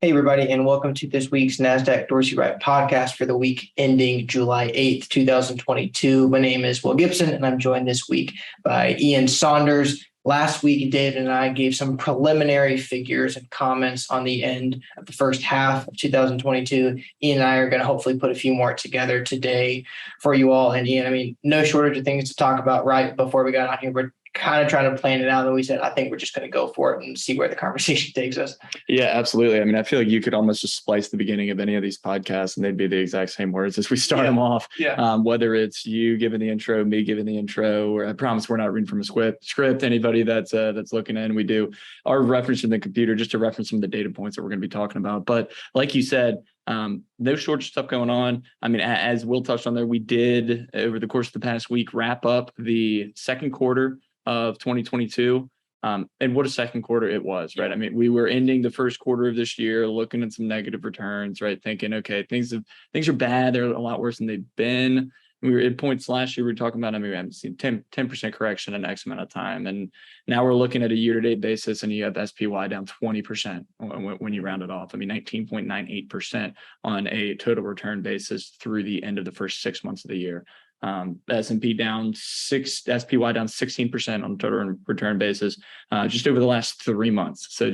Hey, everybody, and welcome to this week's Nasdaq Dorsey Wright podcast for the week ending July 8th, 2022. My name is Will Gibson, and I'm joined this week by Ian Saunders. Last week, David and I gave some preliminary figures and comments on the end of the first half of 2022. Ian and I are going to hopefully put a few more together today for you all. And Ian, no shortage of things to talk about right before we got on here. We're kind of trying to plan it out, and we said, I think we're just going to go for it and see where the conversation takes us. Yeah, absolutely. I feel like you could almost just splice the beginning of any of these podcasts and they'd be the exact same words as we start them off. Yeah. Whether it's you giving the intro, me giving the intro, or I promise we're not reading from a script. Anybody that's looking in, we do our reference in the computer just to reference some of the data points that we're going to be talking about. But like you said, no shortage of stuff going on. As Will touched on there, we did over the course of the past week wrap up the second quarter of 2022. And what a second quarter it was, right? We were ending the first quarter of this year, looking at some negative returns, right? Thinking, okay, things are bad. They're a lot worse than they've been. We were at points last year, we were talking about, we haven't seen 10% correction in X amount of time. And now we're looking at a year-to-date basis, and you have SPY down 20% when you round it off. 19.98% on a total return basis through the end of the first 6 months of the year. S&P down SPY down 16% on a total return basis, just over the last 3 months. So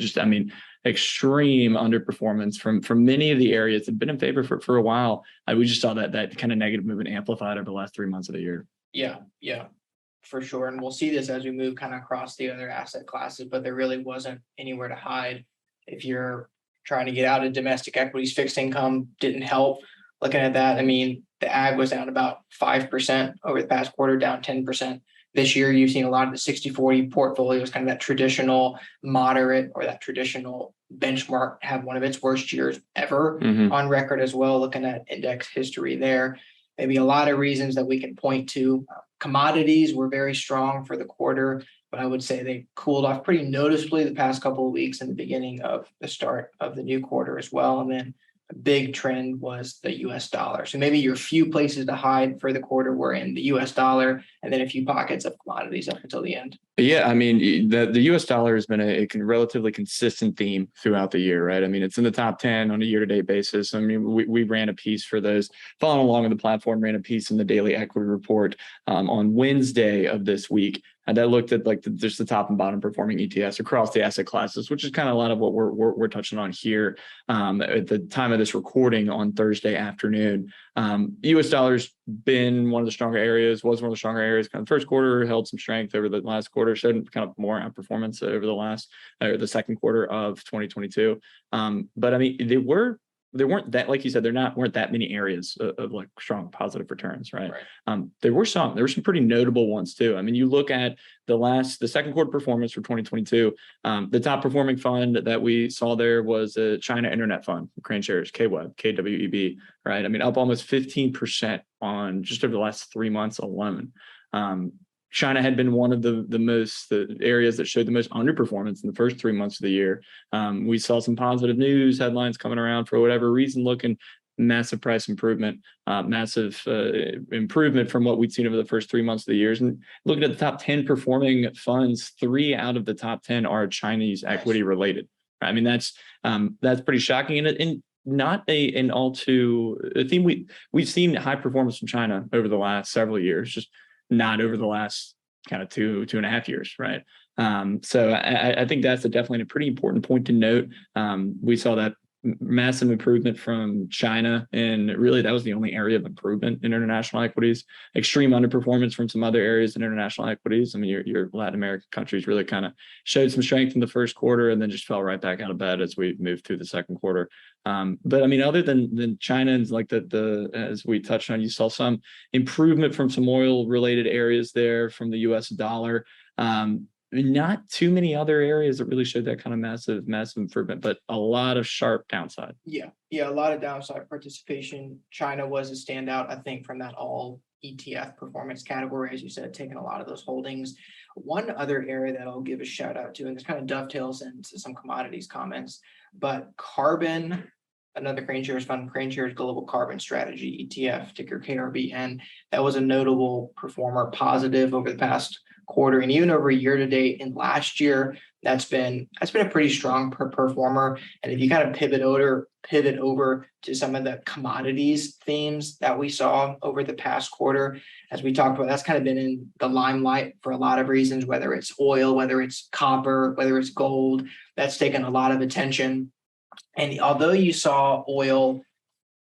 extreme underperformance from many of the areas that have been in favor for a while. We just saw that kind of negative movement amplified over the last 3 months of the year. Yeah, for sure. And we'll see this as we move kind of across the other asset classes, but there really wasn't anywhere to hide. If you're trying to get out of domestic equities, fixed income didn't help. Looking at that, the ag was down about 5% over the past quarter, down 10%. This year, you've seen a lot of the 60-40 portfolios, kind of that traditional moderate or that traditional benchmark, have one of its worst years ever on record as well, looking at index history there. Maybe a lot of reasons that we can point to. Commodities were very strong for the quarter, but I would say they cooled off pretty noticeably the past couple of weeks and the beginning of the start of the new quarter as well. And then a big trend was the U.S. dollar. So maybe your few places to hide for the quarter were in the U.S. dollar, and then a few pockets of commodities up until the end. Yeah, the U.S. dollar has been a relatively consistent theme throughout the year, right? It's in the top 10 on a year-to-date basis. We ran a piece for those following along on the platform, ran a piece in the daily equity report on Wednesday of this week. And that looked at just the top and bottom performing ETFs across the asset classes, which is kind of a lot of what we're touching on here at the time of this recording on Thursday afternoon. U.S. dollar's been one of the stronger areas, was one of the stronger areas. Kind of first quarter held some strength over the last quarter, showed kind of more outperformance over the second quarter of 2022. But there weren't that, like you said, weren't that many areas of strong positive returns, right? There were some pretty notable ones too. You look at the second quarter performance for 2022, the top performing fund that we saw there was a China Internet Fund, Crane Shares, KWEB, right? Up almost 15% on just over the last 3 months alone. China had been one of the areas that showed the most underperformance in the first 3 months of the year. We saw some positive news headlines coming around for whatever reason, looking massive price improvement, massive improvement from what we'd seen over the first 3 months of the year. And looking at the top 10 performing funds, 3 out of the top 10 are Chinese equity related. That's pretty shocking. And not a theme we've seen high performance from China over the last several years, just not over the last kind of two and a half years, right? So I think that's definitely a pretty important point to note. We saw that massive improvement from China, and really that was the only area of improvement in international equities. Extreme underperformance from some other areas in international equities. Your Latin American countries really kind of showed some strength in the first quarter and then just fell right back out of bed as we moved through the second quarter. But other than China and as we touched on, you saw some improvement from some oil related areas there from the US dollar. Not too many other areas that really showed that kind of massive improvement, but a lot of sharp downside. Yeah, a lot of downside participation. China was a standout, I think, from that all ETF performance category, as you said, taking a lot of those holdings. One other area that I'll give a shout out to, and this kind of dovetails into some commodities comments, but carbon, another Crane Shares fund, Crane Shares Global Carbon Strategy ETF, ticker KRBN, that was a notable performer, positive over the past quarter and even over year to date. And last year, that's been a pretty strong performer. And if you kind of pivot over to some of the commodities themes that we saw over the past quarter, as we talked about, that's kind of been in the limelight for a lot of reasons, whether it's oil, whether it's copper, whether it's gold, that's taken a lot of attention. And although you saw oil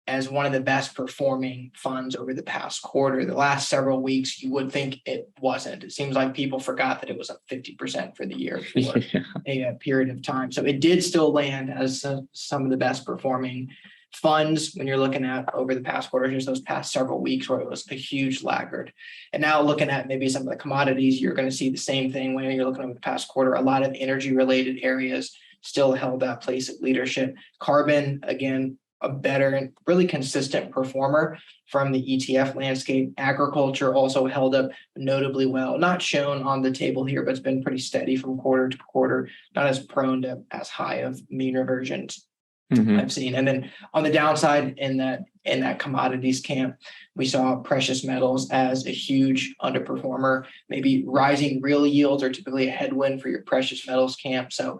as one of the best performing funds over the past quarter, the last several weeks, you would think it wasn't. It seems like people forgot that it was up 50% for the year for a period of time. So it did still land as some of the best performing funds when you're looking at over the past quarter, just those past several weeks where it was a huge laggard. And now looking at maybe some of the commodities, you're going to see the same thing when you're looking over the past quarter. A lot of energy related areas still held that place of leadership. Carbon, again, a better and really consistent performer from the ETF landscape. Agriculture also held up notably well, not shown on the table here, but it's been pretty steady from quarter to quarter, not as prone to as high of mean reversions I've seen. And then on the downside in that commodities camp, we saw precious metals as a huge underperformer. Maybe rising real yields are typically a headwind for your precious metals camp. So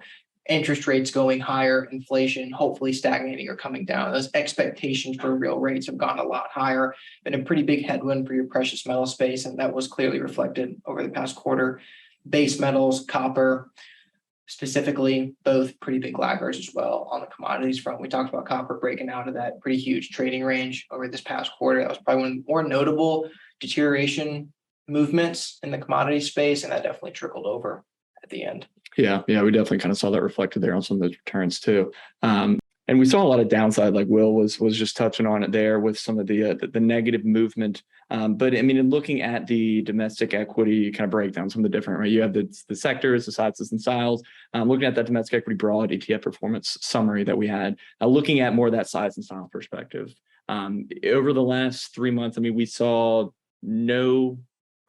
interest rates going higher, inflation hopefully stagnating or coming down. Those expectations for real rates have gone a lot higher, been a pretty big headwind for your precious metal space, and that was clearly reflected over the past quarter. Base metals, copper, specifically, both pretty big laggards as well on the commodities front. We talked about copper breaking out of that pretty huge trading range over this past quarter. That was probably one of the more notable deterioration movements in the commodity space, and that definitely trickled over at the end. Yeah, we definitely kind of saw that reflected there on some of those returns too. And we saw a lot of downside, like Will was just touching on it there with some of the negative movement. But I mean, in looking at the domestic equity kind of breakdown, some of the different, right? You have the sectors, the sizes and styles. Looking at that domestic equity broad ETF performance summary that we had, looking at more of that size and style perspective. Over the last 3 months, I mean, we saw no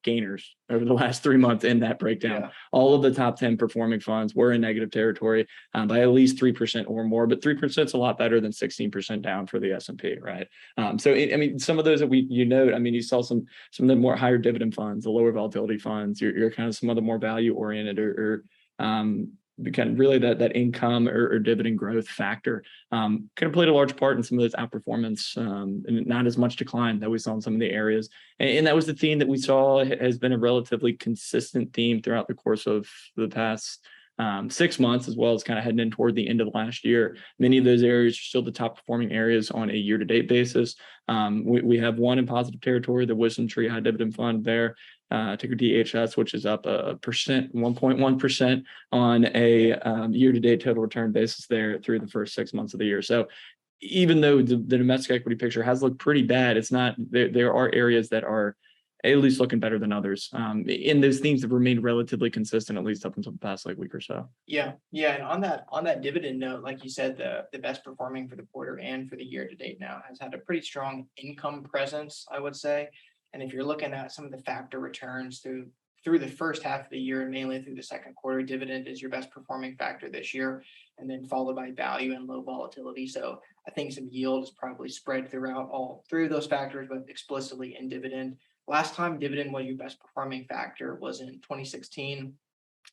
gainers over the last 3 months in that breakdown. Yeah. All of the top 10 performing funds were in negative territory by at least 3% or more, but 3% is a lot better than 16% down for the S&P, right? I mean, some of those that you note, I mean, you saw some of the more higher dividend funds, the lower volatility funds, you're kind of some of the more value oriented or kind of really that income or dividend growth factor kind of played a large part in some of this outperformance and not as much decline that we saw in some of the areas. And that was the theme that we saw has been a relatively consistent theme throughout the course of the past 6 months, as well as kind of heading in toward the end of last year. Many of those areas are still the top performing areas on a year-to-date basis. We have one in positive territory, the Wisdom Tree High Dividend Fund there, ticker DHS, which is up 1.1% on a year-to-date total return basis there through the first 6 months of the year. So even though the domestic equity picture has looked pretty bad, it's not, there are areas that are at least looking better than others. And those themes have remained relatively consistent, at least up until the past week or so. Yeah. And on that dividend note, like you said, the best performing for the quarter and for the year to date now has had a pretty strong income presence, I would say. And if you're looking at some of the factor returns through the first half of the year and mainly through the second quarter, dividend is your best performing factor this year, and then followed by value and low volatility. So I think some yield is probably spread throughout all three of those factors, but explicitly in dividend. Last time dividend was your best performing factor was in 2016. And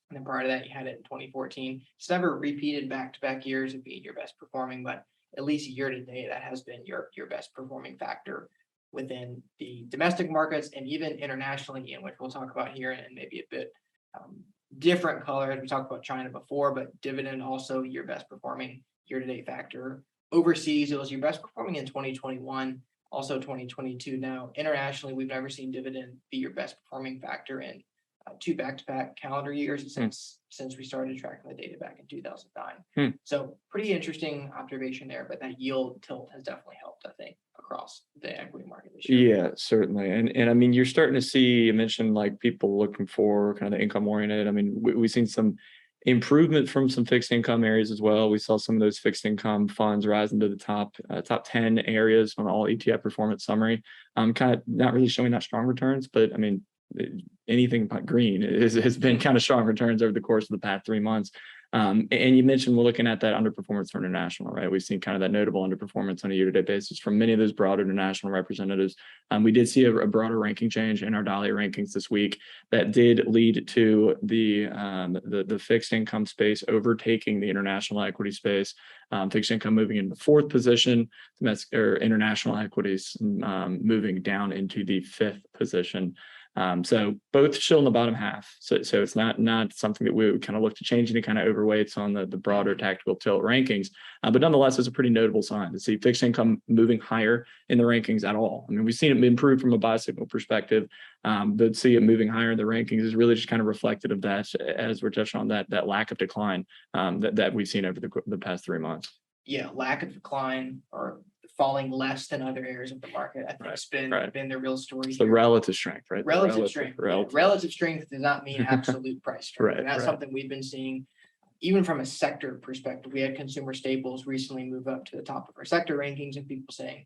then prior to that, you had it in 2014. It's never repeated back-to-back years of being your best performing, but at least year to date, that has been your best performing factor within the domestic markets and even internationally, in which we'll talk about here and maybe a bit different color as we talked about China before, but dividend also your best performing year-to-date factor. Overseas, it was your best performing in 2021. Also 2022 now. Internationally, we've never seen dividend be your best performing factor in 2 back-to-back calendar years since we started tracking the data back in 2009. So pretty interesting observation there, but that yield tilt has definitely helped, I think, across the equity market this year. Yeah, certainly. And I mean, you're starting to see, you mentioned like people looking for kind of the income oriented. I mean, we've seen some improvement from some fixed income areas as well. We saw some of those fixed income funds rise into the top 10 areas on all ETF performance summary. Kind of not really showing that strong returns, but I mean, anything but green has been kind of strong returns over the course of the past 3 months. And you mentioned we're looking at that underperformance for international, right? We've seen kind of that notable underperformance on a year-to-date basis from many of those broader international representatives. We did see a broader ranking change in our Dahlia rankings this week that did lead to the fixed income space overtaking the international equity space. Fixed income moving into the 4th position, domestic or international equities moving down into the 5th position. So both still in the bottom half. So it's not something that we would kind of look to change any kind of overweights on the broader tactical tilt rankings. But nonetheless, it's a pretty notable sign to see fixed income moving higher in the rankings at all. I mean, we've seen it improve from a buy signal perspective, but see it moving higher in the rankings is really just kind of reflective of that, as we're touching on that lack of decline that we've seen over the past 3 months. Yeah, lack of decline or falling less than other areas of the market. I think it's been the real story. It's the relative strength, right? Relative strength. Relative strength does not mean absolute price strength. And that's something we've been seeing even from a sector perspective. We had consumer staples recently move up to the top of our sector rankings, and people saying,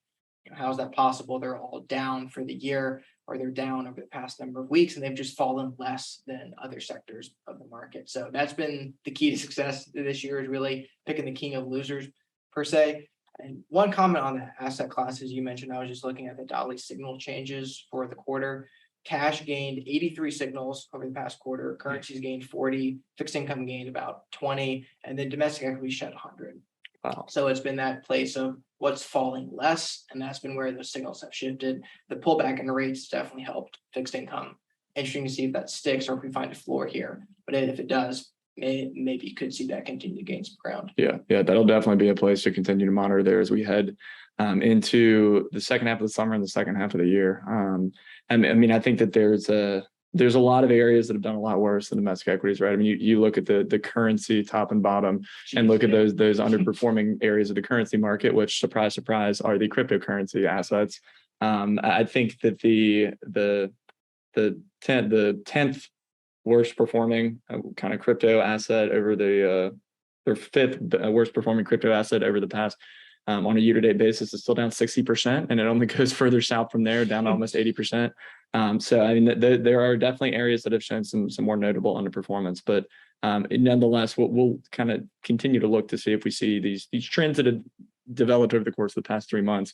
how is that possible? They're all down for the year, or they're down over the past number of weeks, and they've just fallen less than other sectors of the market. So that's been the key to success this year, is really picking the king of losers per se. And one comment on the asset classes you mentioned, I was just looking at the Dahlia signal changes for the quarter. Cash gained 83 signals over the past quarter. Currencies gained 40. Fixed income gained about 20. And then domestic equity shed 100. Wow. So it's been that place of what's falling less. And that's been where those signals have shifted. The pullback in rates definitely helped fixed income. Interesting to see if that sticks or if we find a floor here. But if it does, maybe you could see that continue to gain some ground. Yeah, that'll definitely be a place to continue to monitor there as we head into the second half of the summer and the second half of the year. I mean, I think that there's a lot of areas that have done a lot worse than domestic equities, right? I mean, you look at the currency top and bottom and look at those underperforming areas of the currency market, which, surprise, surprise, are the cryptocurrency assets. I think that the 10th worst performing kind of crypto asset over their 5th worst performing crypto asset over the past on a year-to-date basis is still down 60%, and it only goes further south from there, down almost 80%. So I mean, there are definitely areas that have shown some more notable underperformance, but nonetheless, we'll kind of continue to look to see if we see these trends that have developed over the course of the past 3 months.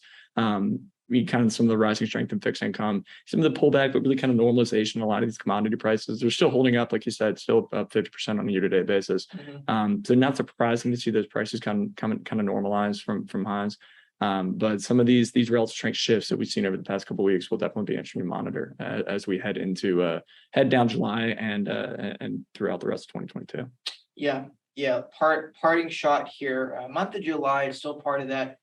Kind of some of the rising strength in fixed income, some of the pullback, but really kind of normalization in a lot of these commodity prices. They're still holding up, like you said, still up 50% on a year-to-date basis. So not surprising to see those prices kind of normalize from highs. But some of these relative strength shifts that we've seen over the past couple of weeks will definitely be interesting to monitor as we head down July and throughout the rest of 2022. Yeah. Parting shot here. Month of July is still part of that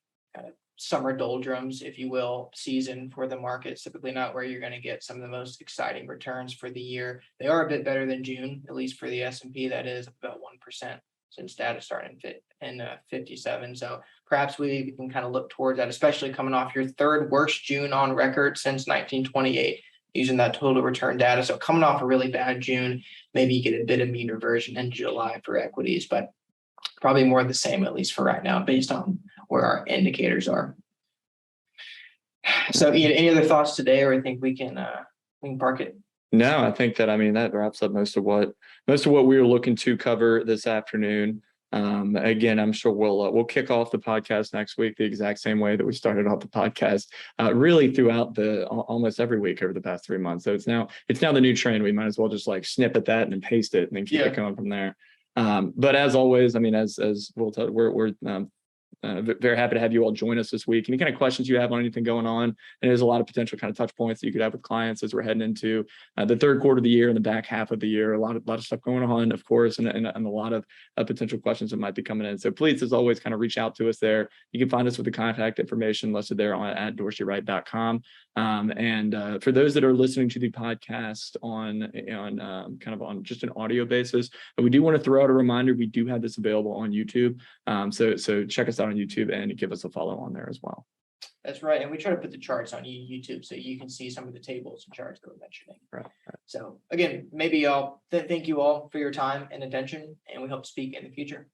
summer doldrums, if you will, season for the markets. Typically not where you're going to get some of the most exciting returns for the year. They are a bit better than June, at least for the S&P. That is about 1% since data started in 57. So perhaps we can kind of look towards that, especially coming off your 3rd worst June on record since 1928, using that total return data. So coming off a really bad June, maybe you get a bit of mean reversion in July for equities, but probably more of the same, at least for right now, based on where our indicators are. So, Ian, any other thoughts today, or I think we can park it? No, I think that wraps up most of what we were looking to cover this afternoon. Again, I'm sure we'll kick off the podcast next week the exact same way that we started off the podcast, really throughout almost every week over the past 3 months. So it's now the new trend. We might as well just like snip at that and then paste it and then keep it going from there. But as always, I mean, as we'll tell, we're very happy to have you all join us this week. Any kind of questions you have on anything going on, and there's a lot of potential kind of touch points that you could have with clients as we're heading into the 3rd quarter of the year and the back half of the year. A lot of stuff going on, of course, and a lot of potential questions that might be coming in. So please, as always, kind of reach out to us there. You can find us with the contact information listed there at DorseyWright.com. And for those that are listening to the podcast on just an audio basis, we do want to throw out a reminder. We do have this available on YouTube. So check us out on YouTube and give us a follow on there as well. That's right. And we try to put the charts on YouTube so you can see some of the tables and charts that we're mentioning. Right. So again, maybe thank you all for your time and attention, and we hope to speak in the future.